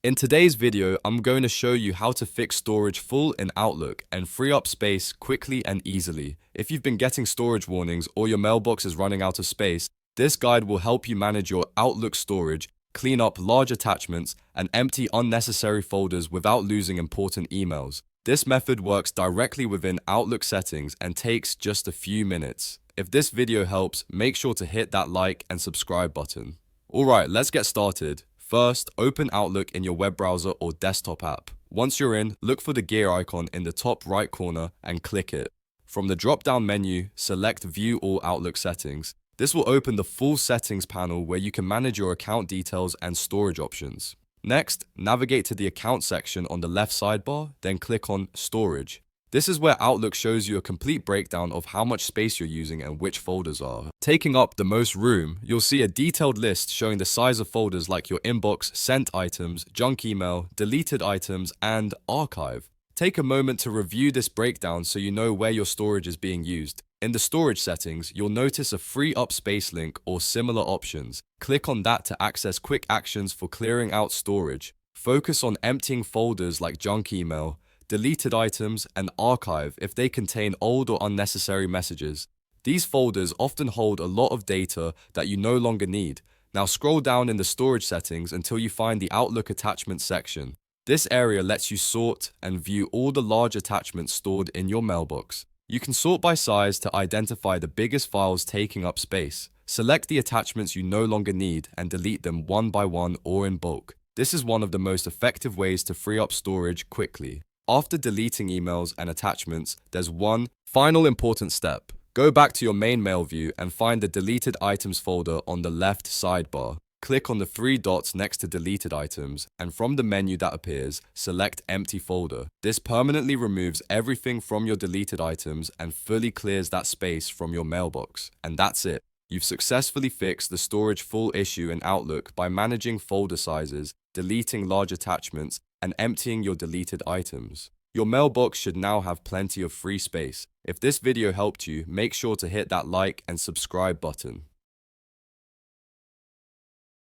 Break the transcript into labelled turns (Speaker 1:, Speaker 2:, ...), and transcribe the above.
Speaker 1: In today's video, I'm going to show you how to fix storage full in Outlook and free up space quickly and easily. If you've been getting storage warnings or your mailbox is running out of space, this guide will help you manage your Outlook storage, clean up large attachments, and empty unnecessary folders without losing important emails. This method works directly within Outlook settings and takes just a few minutes. If this video helps, make sure to hit that like and subscribe button. Alright, let's get started. First, open Outlook in your web browser or desktop app. Once you're in, look for the gear icon in the top right corner and click it. From the drop-down menu, select View All Outlook Settings. This will open the full settings panel where you can manage your account details and storage options. Next, navigate to the Account section on the left sidebar, then click on Storage. This is where Outlook shows you a complete breakdown of how much space you're using and which folders are taking up the most room. You'll see a detailed list showing the size of folders like your inbox, sent items, junk email, deleted items, and archive. Take a moment to review this breakdown so you know where your storage is being used. In the storage settings, you'll notice a free up space link or similar options. Click on that to access quick actions for clearing out storage. Focus on emptying folders like junk email, deleted items, and archive if they contain old or unnecessary messages. These folders often hold a lot of data that you no longer need. Now scroll down in the storage settings until you find the Outlook attachments section. This area lets you sort and view all the large attachments stored in your mailbox. You can sort by size to identify the biggest files taking up space. Select the attachments you no longer need and delete them one by one or in bulk. This is one of the most effective ways to free up storage quickly. After deleting emails and attachments, there's one final important step. Go back to your main mail view and find the deleted items folder on the left sidebar. Click on the three dots next to deleted items, and from the menu that appears, select empty folder. This permanently removes everything from your deleted items and fully clears that space from your mailbox. And that's it. You've successfully fixed the storage full issue in Outlook by managing folder sizes, deleting large attachments, and emptying your deleted items. Your mailbox should now have plenty of free space. If this video helped you, make sure to hit that like and subscribe button.